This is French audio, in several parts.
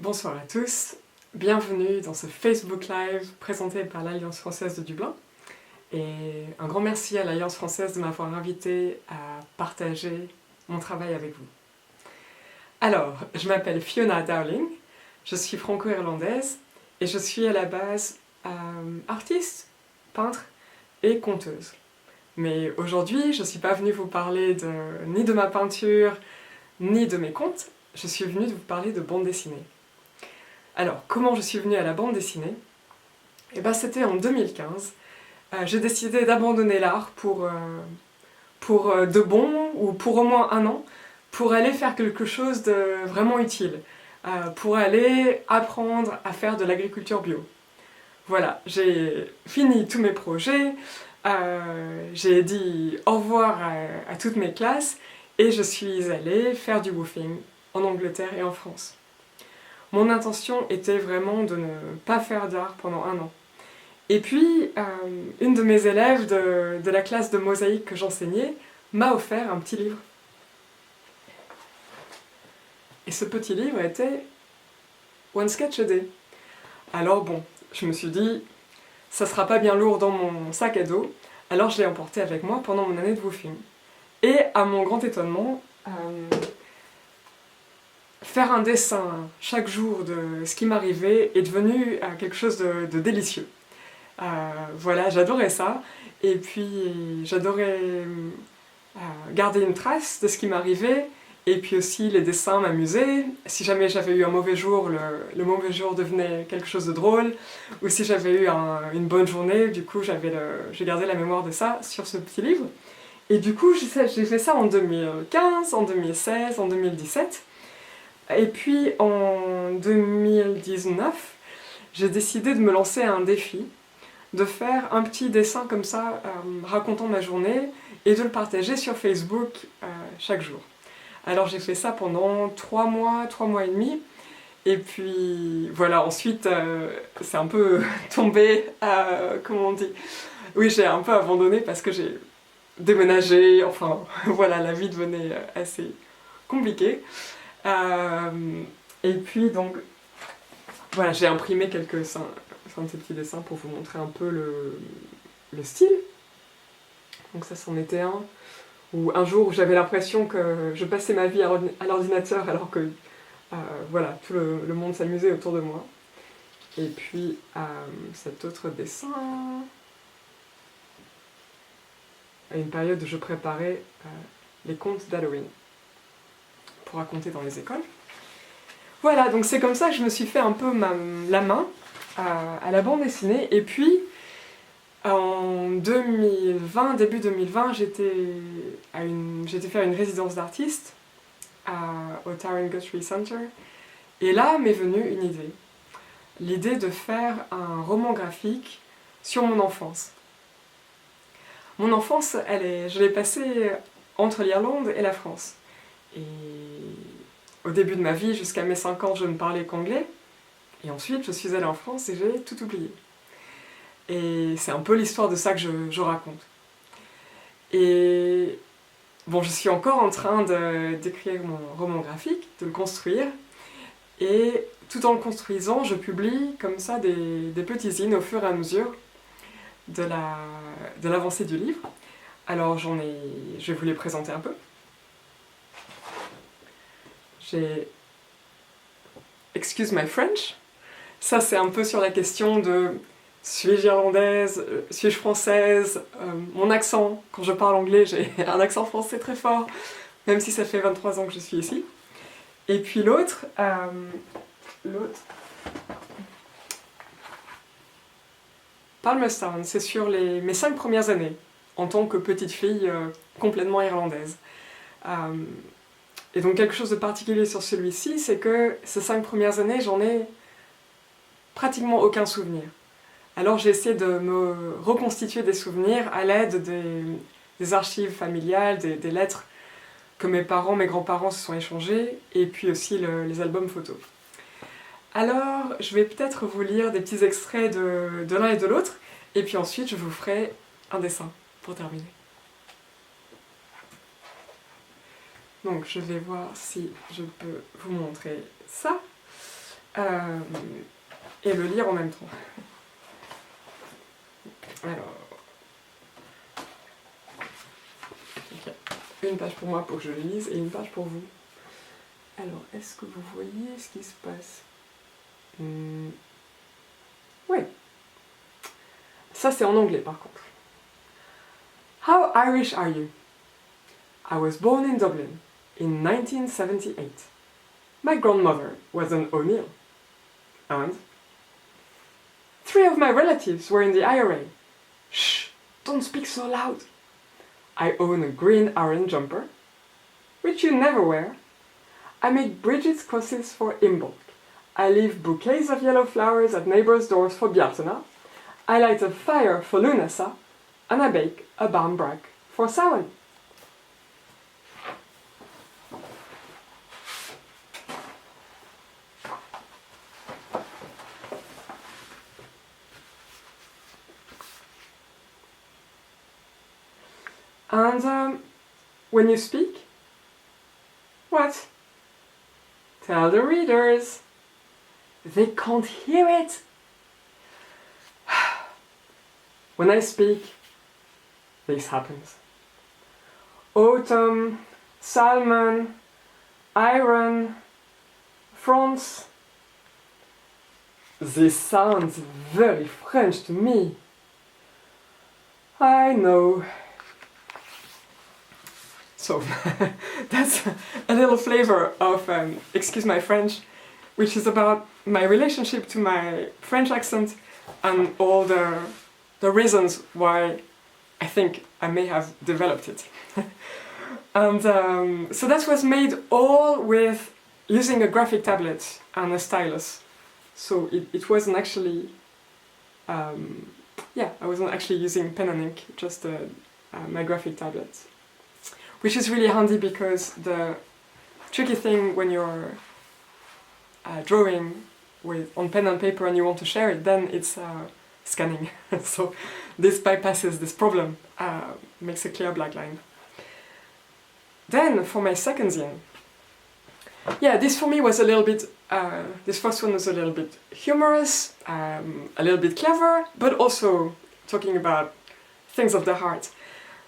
Bonsoir à tous, bienvenue dans ce Facebook Live présenté par l'Alliance Française de Dublin. Et un grand merci à l'Alliance Française de m'avoir invité à partager mon travail avec vous. Alors, je m'appelle Fiona Dowling, je suis franco-irlandaise et je suis à la base artiste, peintre et conteuse. Mais aujourd'hui, je ne suis pas venue vous parler ni de ma peinture, ni de mes contes, je suis venue vous parler de bande dessinée. Alors, comment je suis venue à la bande dessinée? Eh ben, c'était en 2015. J'ai décidé d'abandonner l'art pour de bon, ou pour au moins un an, pour aller faire quelque chose de vraiment utile, pour aller apprendre à faire de l'agriculture bio. Voilà, j'ai fini tous mes projets, j'ai dit au revoir à toutes mes classes, et je suis allée faire du woofing en Angleterre et en France. Mon intention était vraiment de ne pas faire d'art pendant un an. Et puis, une de mes élèves de la classe de mosaïque que j'enseignais m'a offert un petit livre. Et ce petit livre était One Sketch a Day. Alors bon, je me suis dit, ça sera pas bien lourd dans mon sac à dos, alors je l'ai emporté avec moi pendant mon année de woofing. Et à mon grand étonnement, faire un dessin chaque jour de ce qui m'arrivait est devenu quelque chose de délicieux. Voilà, j'adorais ça, et puis j'adorais garder une trace de ce qui m'arrivait, et puis aussi les dessins m'amusaient. Si jamais j'avais eu un mauvais jour, le mauvais jour devenait quelque chose de drôle, ou si j'avais eu une bonne journée, du coup j'ai gardé la mémoire de ça sur ce petit livre. Et du coup j'ai fait ça en 2015, en 2016, en 2017, et puis en 2019, j'ai décidé de me lancer à un défi, de faire un petit dessin comme ça, racontant ma journée, et de le partager sur Facebook chaque jour. Alors j'ai fait ça pendant 3 mois et demi, et puis voilà, ensuite c'est un peu tombé, comment on dit, oui, j'ai un peu abandonné parce que j'ai déménagé, enfin voilà, la vie devenait assez compliquée. Et puis donc, voilà, j'ai imprimé quelques-uns de ces petits dessins pour vous montrer un peu le style. Donc ça, c'en était un. Ou un jour où j'avais l'impression que je passais ma vie à l'ordinateur alors que voilà, tout le monde s'amusait autour de moi. Et puis cet autre dessin, à une période où je préparais les contes d'Halloween pour raconter dans les écoles. Voilà, donc c'est comme ça que je me suis fait un peu la main à la bande dessinée. Et puis, en 2020, début 2020, j'étais faire une résidence d'artiste au Taryn Guthrie Center. Et là m'est venue une idée. L'idée de faire un roman graphique sur mon enfance. Mon enfance, je l'ai passée entre l'Irlande et la France. Et au début de ma vie, jusqu'à mes 5 ans, je ne parlais qu'anglais. Et ensuite, je suis allée en France et j'ai tout oublié. Et c'est un peu l'histoire de ça que je raconte. Et bon, je suis encore en train d'écrire mon roman graphique, de le construire. Et tout en le construisant, je publie comme ça des petits zines au fur et à mesure de l'avancée du livre. Alors je vais vous les présenter un peu. J'ai Excuse my French. Ça, c'est un peu sur la question de suis-je irlandaise, suis-je française, mon accent. Quand je parle anglais, j'ai un accent français très fort, même si ça fait 23 ans que je suis ici. Et puis l'autre, Palmerstown, c'est sur mes 5 premières années, en tant que petite fille complètement irlandaise. Et donc quelque chose de particulier sur celui-ci, c'est que ces 5 premières années, j'en ai pratiquement aucun souvenir. Alors j'ai essayé de me reconstituer des souvenirs à l'aide des archives familiales, des lettres que mes parents, mes grands-parents se sont échangées, et puis aussi les albums photos. Alors je vais peut-être vous lire des petits extraits de l'un et de l'autre, et puis ensuite je vous ferai un dessin pour terminer. Donc je vais voir si je peux vous montrer ça. et le lire en même temps. Alors, okay. Une page pour moi pour que je le lise et une page pour vous. Alors, est-ce que vous voyez ce qui se passe? Oui. Ça, c'est en anglais, par contre. How Irish are you? I was born in Dublin in 1978. My grandmother was an O'Neill. And 3 of my relatives were in the IRA. Shh! Don't speak so loud! I own a green Aran jumper, which you never wear. I make Bridget's crosses for Imbolc. I leave bouquets of yellow flowers at neighbors' doors for Bjartena. I light a fire for Lunasa, and I bake a barmbrack for Samhain. And when you speak, what? Tell the readers. They can't hear it. When I speak, this happens. Autumn, salmon, iron, France. This sounds very French to me. I know. So, that's a little flavor of Excuse My French, which is about my relationship to my French accent and all the reasons why I think I may have developed it. And so that was made all with using a graphic tablet and a stylus. So it wasn't actually, I wasn't actually using pen and ink, just my graphic tablet. Which is really handy because the tricky thing when you're drawing on pen and paper and you want to share it, then it's scanning. So this bypasses this problem, makes a clear black line. Then for my second zine, this for me was a little bit, this first one was a little bit humorous, a little bit clever, but also talking about things of the heart.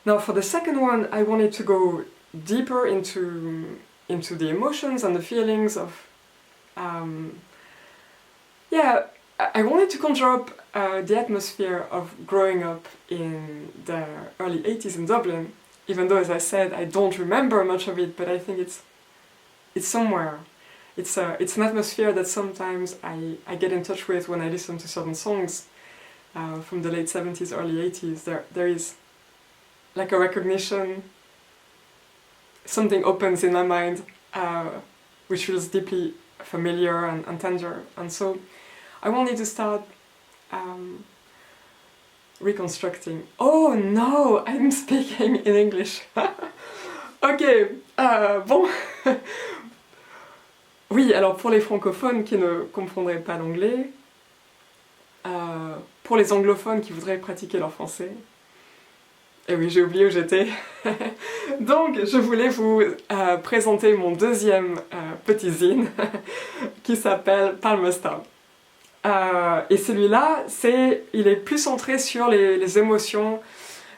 Now for the second one, I wanted to go deeper into the emotions and the feelings of, I wanted to conjure up the atmosphere of growing up in the early 80s in Dublin, even though, as I said, I don't remember much of it, but I think it's somewhere. It's an atmosphere that sometimes I get in touch with when I listen to certain songs from the late 70s, early 80s. There is like a recognition, something opens in my mind, which feels deeply familiar and tender. And so I wanted to start reconstructing. Oh no, I'm speaking in English. Ok, bon. Oui, alors pour les francophones qui ne comprendraient pas l'anglais, pour les anglophones qui voudraient pratiquer leur français, et oui, j'ai oublié où j'étais. Donc, je voulais vous présenter mon deuxième petit zine qui s'appelle Palmerston. Et celui-là, il est plus centré sur les émotions,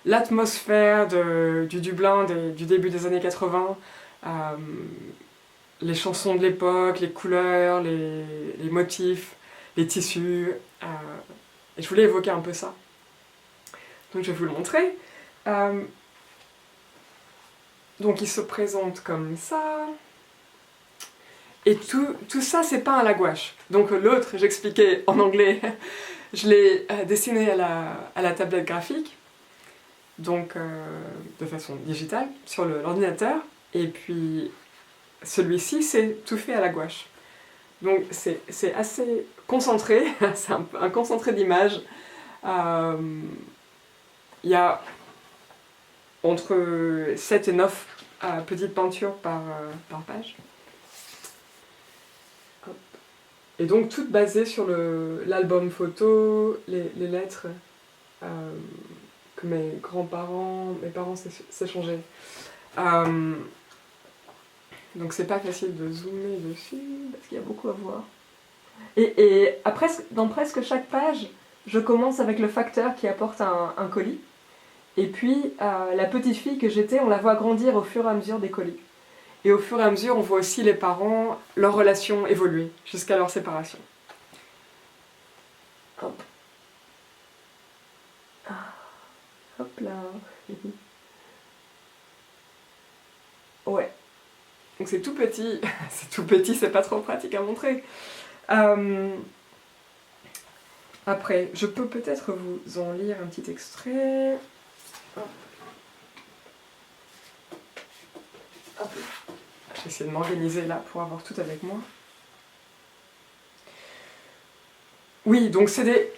l'atmosphère du Dublin du début des années 80, les chansons de l'époque, les couleurs, les motifs, les tissus. Et je voulais évoquer un peu ça. Donc je vais vous le montrer. Donc il se présente comme ça. Et tout ça, c'est peint à la gouache. Donc l'autre, j'expliquais en anglais, je l'ai dessiné à la tablette graphique, donc de façon digitale, sur l'ordinateur. Et puis celui-ci, c'est tout fait à la gouache. Donc c'est assez concentré, c'est un concentré d'images. Il y a entre 7 et 9 petites peintures par page. Hop. Et donc toutes basées sur l'album photo, les lettres que mes parents s'échangeaient. Donc c'est pas facile de zoomer dessus parce qu'il y a beaucoup à voir. Dans presque chaque page, je commence avec le facteur qui apporte un colis. Et puis, la petite fille que j'étais, on la voit grandir au fur et à mesure des colis. Et au fur et à mesure, on voit aussi les parents, leur relation évoluer jusqu'à leur séparation. Hop. Hop là. Ouais. Donc c'est tout petit, c'est pas trop pratique à montrer. Après, je peux peut-être vous en lire un petit extrait. Hop. Hop. Je vais essayer de m'organiser là pour avoir tout avec moi. Oui, donc c'est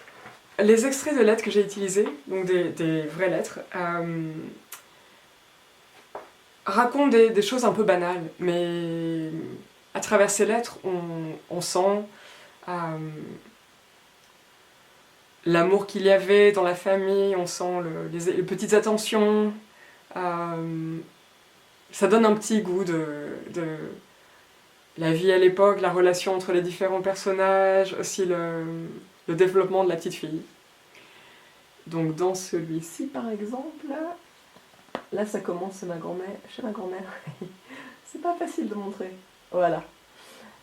les extraits de lettres que j'ai utilisés, donc des vraies lettres, racontent des choses un peu banales, mais à travers ces lettres, on sent l'amour qu'il y avait dans la famille, on sent les petites attentions. Ça donne un petit goût de la vie à l'époque, la relation entre les différents personnages, aussi le développement de la petite fille. Donc dans celui-ci par exemple, là ça commence chez ma grand-mère. C'est pas facile de montrer. Voilà.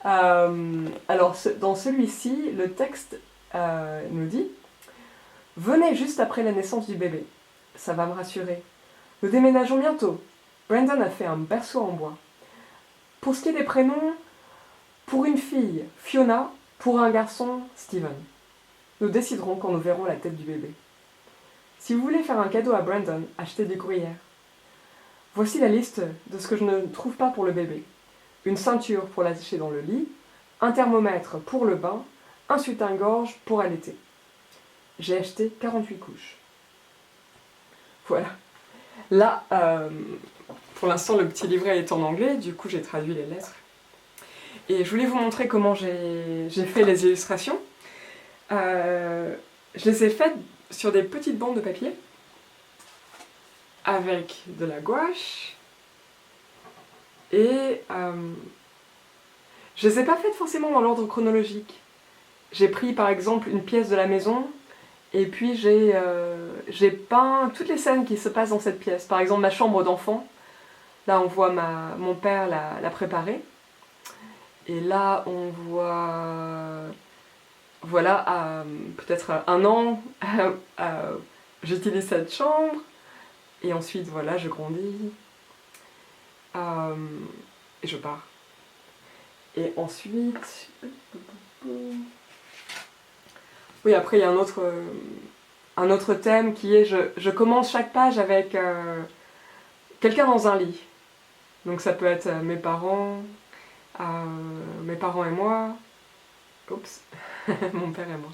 Alors dans celui-ci, le texte nous dit « Venez juste après la naissance du bébé. Ça va me rassurer. Nous déménageons bientôt. Brandon a fait un berceau en bois. Pour ce qui est des prénoms, pour une fille, Fiona, pour un garçon, Steven. Nous déciderons quand nous verrons la tête du bébé. Si vous voulez faire un cadeau à Brandon, achetez des gruyères. Voici la liste de ce que je ne trouve pas pour le bébé. Une ceinture pour l'attacher dans le lit, un thermomètre pour le bain, un soutien-gorge pour allaiter. J'ai acheté 48 couches. » Voilà. Là, pour l'instant, le petit livret est en anglais, du coup j'ai traduit les lettres. Et je voulais vous montrer comment j'ai fait les illustrations. Je les ai faites sur des petites bandes de papier, avec de la gouache, et je les ai pas faites forcément dans l'ordre chronologique. J'ai pris par exemple une pièce de la maison, et puis j'ai peint toutes les scènes qui se passent dans cette pièce. Par exemple ma chambre d'enfant, là on voit mon père la préparer, et là on voit, voilà, peut-être un an, j'utilise cette chambre, et ensuite voilà, je grandis, et je pars. Et ensuite, oui, après il y a un autre thème qui est, je commence chaque page avec quelqu'un dans un lit. Donc ça peut être mes parents et moi, oups, mon père et moi.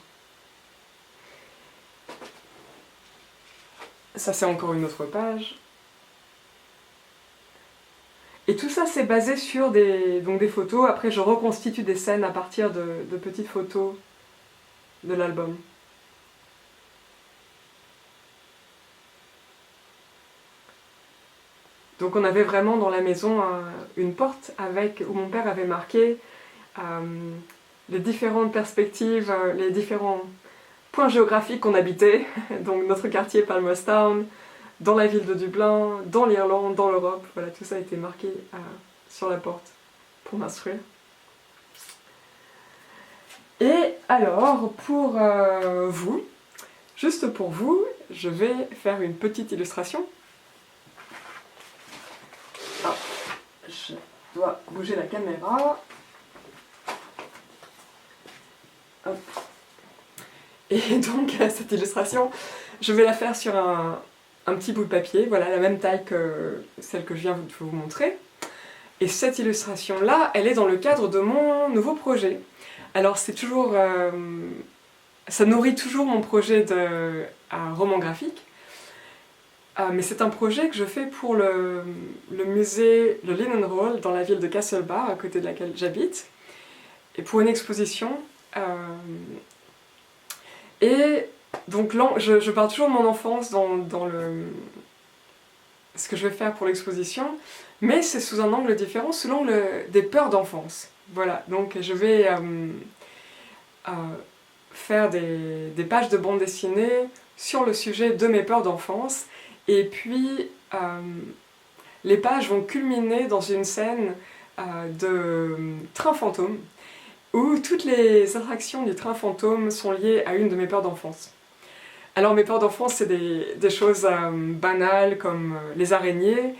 Ça c'est encore une autre page. Et tout ça c'est basé sur des photos. Après je reconstitue des scènes à partir de petites photos de l'album. Donc on avait vraiment dans la maison une porte où mon père avait marqué les différentes perspectives, les différents points géographiques qu'on habitait. Donc notre quartier Palmerstown, dans la ville de Dublin, dans l'Irlande, dans l'Europe. Voilà, tout ça a été marqué sur la porte pour m'instruire. Et alors, pour vous, juste pour vous, je vais faire une petite illustration. Ah, je dois bouger la caméra. Hop. Et donc, cette illustration, je vais la faire sur un petit bout de papier, voilà, la même taille que celle que je viens de vous montrer. Et cette illustration-là, elle est dans le cadre de mon nouveau projet. Alors c'est toujours... ça nourrit toujours mon projet de roman graphique. Mais c'est un projet que je fais pour le musée, le Linen Hall, dans la ville de Castlebar, à côté de laquelle j'habite. Et pour une exposition. Et donc là, je parle toujours de mon enfance dans ce que je vais faire pour l'exposition, mais c'est sous un angle différent, sous l'angle des peurs d'enfance. Voilà, donc je vais faire des pages de bande dessinée sur le sujet de mes peurs d'enfance. Et puis, les pages vont culminer dans une scène de train fantôme, où toutes les attractions du train fantôme sont liées à une de mes peurs d'enfance. Alors mes peurs d'enfance, c'est des choses banales comme les araignées,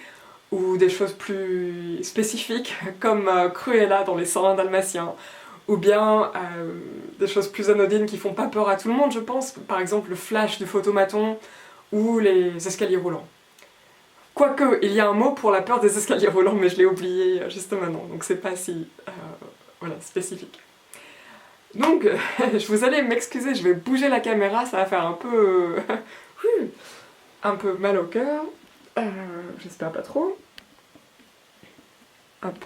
ou des choses plus spécifiques comme Cruella dans les 101 Dalmatiens, ou bien des choses plus anodines qui font pas peur à tout le monde, je pense, par exemple le flash du photomaton ou les escaliers roulants. Quoique, il y a un mot pour la peur des escaliers roulants, mais je l'ai oublié juste maintenant, donc c'est pas si voilà, spécifique. Donc, je vous allez m'excuser, je vais bouger la caméra, ça va faire un peu mal au cœur. J'espère pas trop. Hop.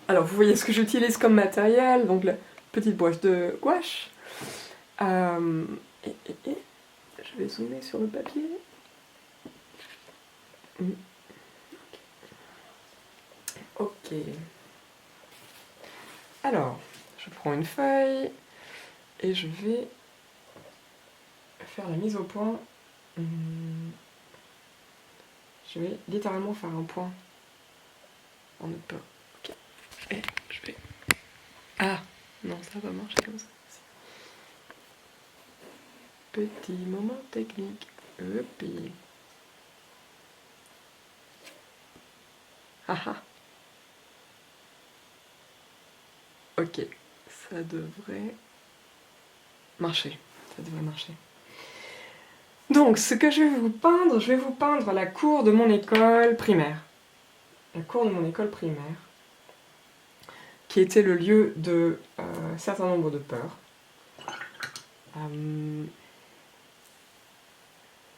Alors, vous voyez ce que j'utilise comme matériel, donc la petite broche de gouache. Je vais zoomer sur le papier. Ok. Alors, je prends une feuille et je vais faire la mise au point. Je vais littéralement faire un point en ne pas. Ok. Et je vais. Ah non, ça va marcher comme ça. Petit moment technique. Hop. Haha. Ok, ça devrait marcher. Ça devrait marcher. Donc, ce que je vais vous peindre la cour de mon école primaire. La cour de mon école primaire, qui était le lieu de un certain nombre de peurs.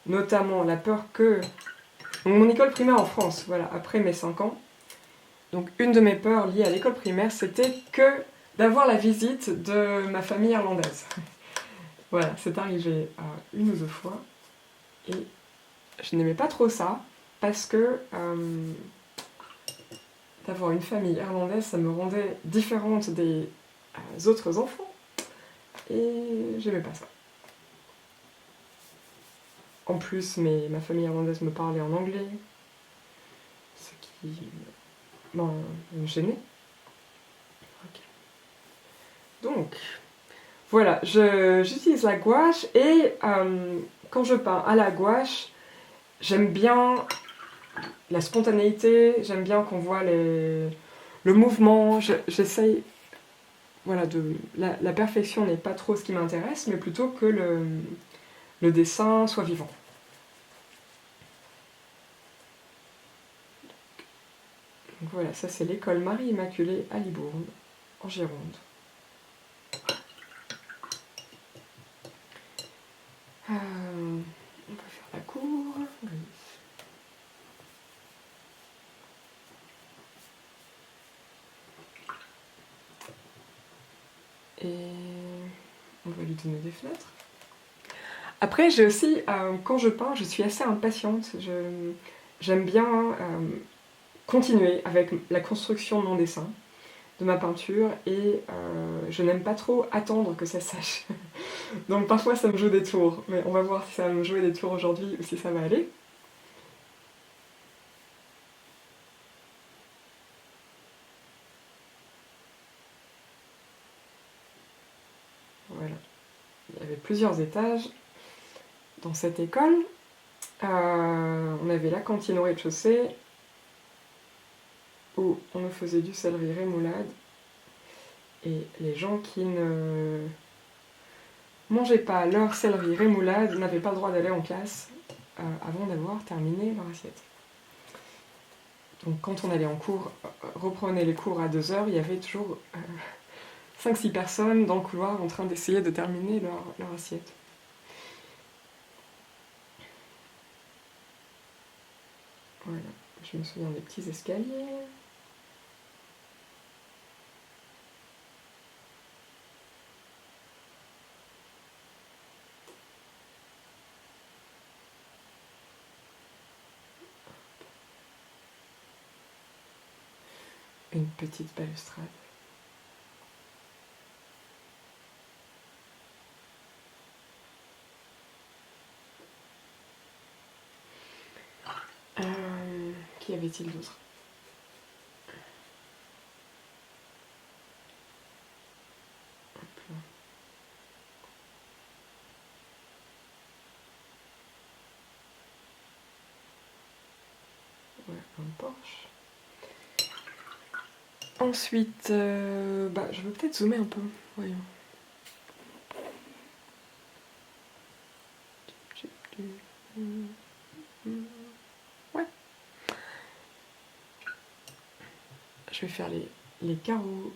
Notamment la peur que... Donc, mon école primaire en France, voilà, après mes 5 ans. Donc, une de mes peurs liées à l'école primaire, c'était que d'avoir la visite de ma famille irlandaise. Voilà, c'est arrivé une ou deux fois. Et je n'aimais pas trop ça, parce que d'avoir une famille irlandaise, ça me rendait différente des autres enfants. Et j'aimais pas ça. En plus, ma famille irlandaise me parlait en anglais, ce qui me gênait. Okay. Donc, voilà, j'utilise la gouache et quand je peins à la gouache, j'aime bien la spontanéité, j'aime bien qu'on voit le mouvement, j'essaye... Voilà, la perfection n'est pas trop ce qui m'intéresse, mais plutôt que le dessin soit vivant. Donc voilà, ça c'est l'école Marie-Immaculée à Libourne, en Gironde. On va faire la cour. Et on va lui donner des fenêtres. Après, j'ai aussi, quand je peins, je suis assez impatiente. J'aime bien continuer avec la construction de mon dessin, de ma peinture, et je n'aime pas trop attendre que ça sèche. Donc parfois ça me joue des tours, mais on va voir si ça va me jouer des tours aujourd'hui ou si ça va aller. Voilà. Il y avait plusieurs étages dans cette école. On avait la cantine au rez-de-chaussée, où on nous faisait du céleri rémoulade. Et les gens qui ne mangeaient pas leur céleri rémoulade n'avaient pas le droit d'aller en classe avant d'avoir terminé leur assiette. Donc quand on allait en cours, reprenait les cours à 2h, il y avait toujours 5-6 personnes dans le couloir en train d'essayer de terminer leur assiette. Voilà, je me souviens des petits escaliers. Une petite balustrade. Qui avait-il d'autre? Ouais, un Porsche. Ensuite, je veux peut-être zoomer un peu, voyons. Ouais. Je vais faire les carreaux.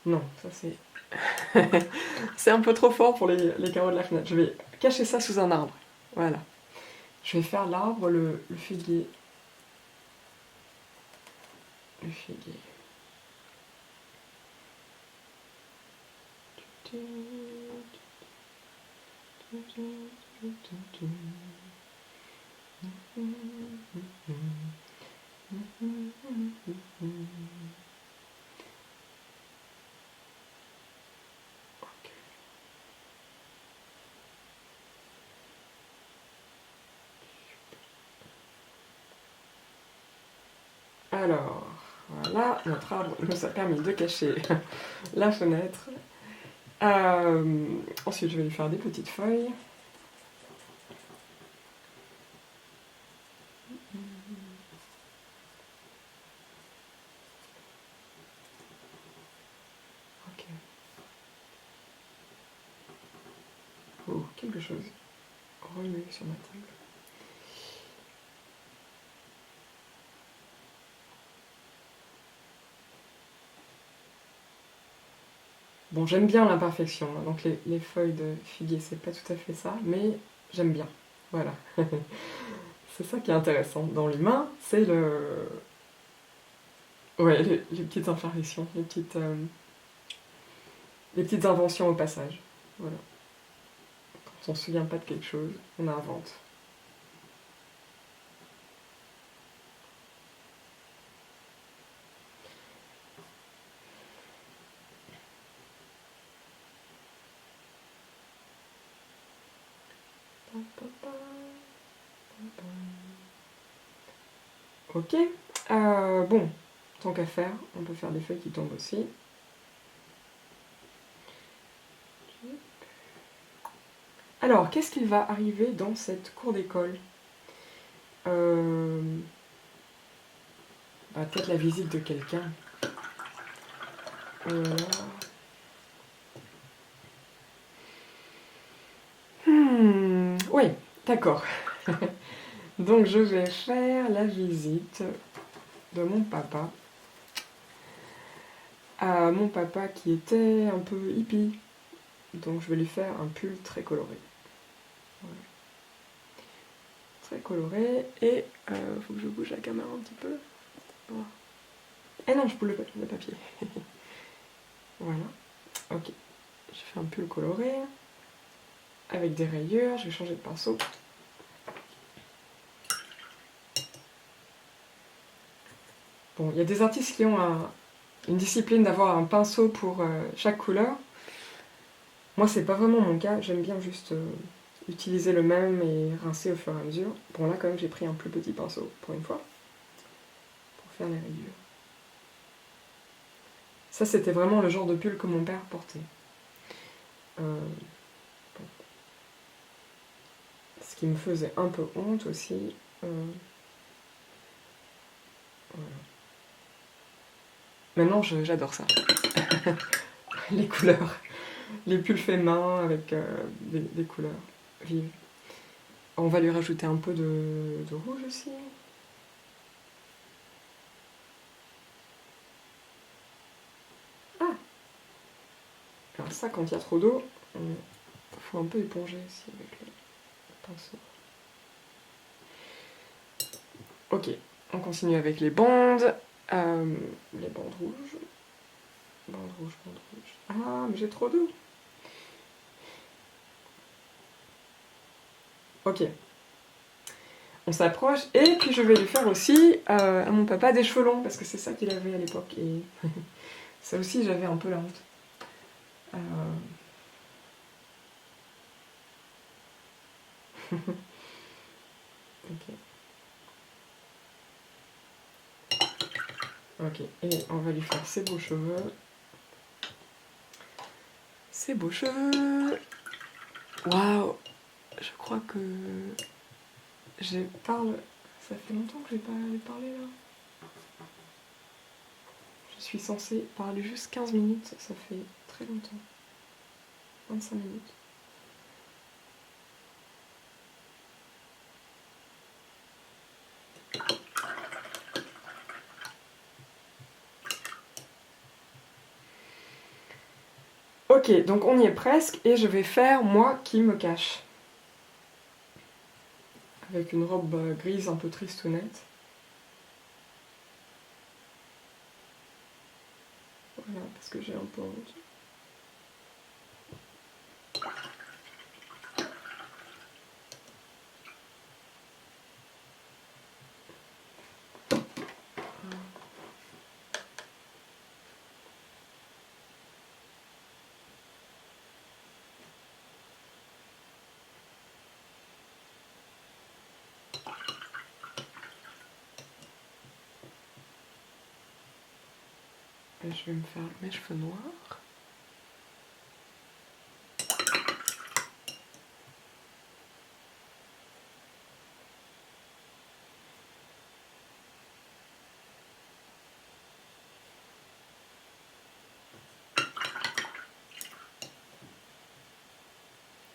Non, ça c'est... c'est un peu trop fort pour les carreaux de la fenêtre. Je vais cacher ça sous un arbre. Voilà. Je vais faire l'arbre, le figuier. Le figuier. Alors, voilà, notre arbre nous a permis de cacher la fenêtre. Ensuite, je vais lui faire des petites feuilles. Ok. Oh, quelque chose remue sur ma table. Bon, j'aime bien l'imperfection, hein, donc les feuilles de figuier, c'est pas tout à fait ça, mais j'aime bien. Voilà. C'est ça qui est intéressant dans l'humain, c'est le... Ouais, les petites imperfections, les petites inventions au passage. Voilà. Quand on se souvient pas de quelque chose, on invente. Ok. Bon, tant qu'à faire, on peut faire des feuilles qui tombent aussi. Alors, qu'est-ce qui va arriver dans cette cour d'école? Peut-être la visite de quelqu'un. Oui, d'accord. Donc je vais faire la visite de mon papa. À mon papa qui était un peu hippie. Donc je vais lui faire un pull très coloré. Voilà. Très coloré. Et faut que je bouge la caméra un petit peu. Voilà. Eh non, je boule le papier. Voilà. Ok. Je fais un pull coloré. Avec des rayures. Je vais changer de pinceau. Bon, il y a des artistes qui ont une discipline d'avoir un pinceau pour chaque couleur. Moi, c'est pas vraiment mon cas. J'aime bien juste utiliser le même et rincer au fur et à mesure. Bon, là, quand même, j'ai pris un plus petit pinceau pour une fois. Pour faire les rayures. Ça, c'était vraiment le genre de pull que mon père portait. Bon. Ce qui me faisait un peu honte aussi. Voilà. Maintenant, j'adore ça. Les couleurs. Les pulls faits main avec des couleurs vives. On va lui rajouter un peu de rouge aussi. Ah! Alors ça, quand il y a trop d'eau, il faut un peu éponger aussi avec le pinceau. Ok, on continue avec les bandes. Les bandes rouges. Bande rouge, bande rouge. Ah, mais j'ai trop d'eau. Ok. On s'approche, et puis je vais lui faire aussi à mon papa des cheveux longs, parce que c'est ça qu'il avait à l'époque, et ça aussi j'avais un peu la honte. Ok. Ok, et on va lui faire ses beaux cheveux. Ses beaux cheveux. Waouh. Je crois que je parle... Ça fait longtemps que j'ai pas parlé là. Je suis censée parler juste 15 minutes, ça fait très longtemps. 25 minutes. Ok, donc on y est presque, et je vais faire moi qui me cache. Avec une robe grise un peu tristounette. Voilà, parce que j'ai un peu honte. Et je vais me faire mes cheveux noirs.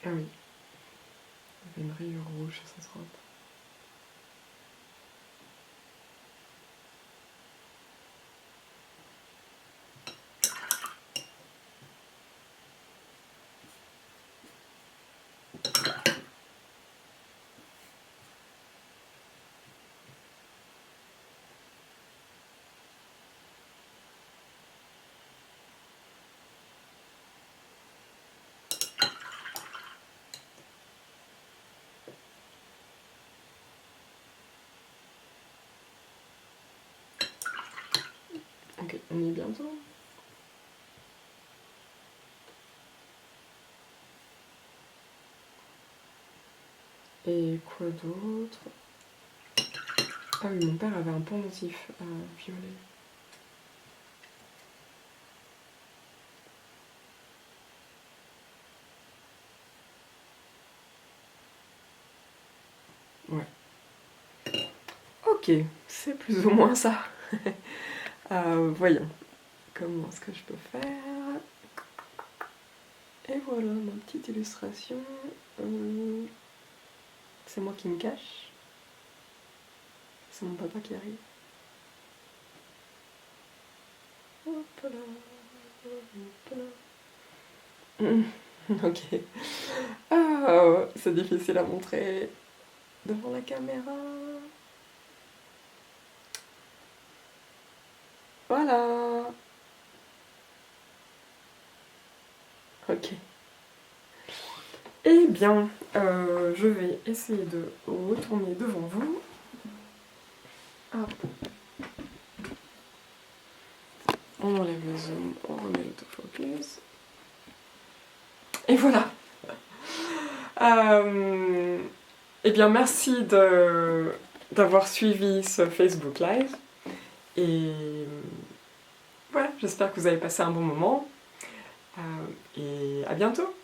Ah oui, il y avait une rayure rouge sur cette robe. Ok, on y est bientôt. Et quoi d'autre? Ah oui, mon père avait un pendentif violet. Ouais. Ok, c'est plus ou moins ça. Voyons, comment est-ce que je peux faire? Et voilà, ma petite illustration. C'est moi qui me cache. C'est mon papa qui arrive. Hop là, hop là. Ok. Ah, c'est difficile à montrer devant la caméra. Voilà. Ok. Eh bien, je vais essayer de retourner devant vous. Hop. On enlève le zoom, on remet l'autofocus. Et voilà. Eh bien, merci d'avoir suivi ce Facebook Live. Et voilà, j'espère que vous avez passé un bon moment. Et à bientôt.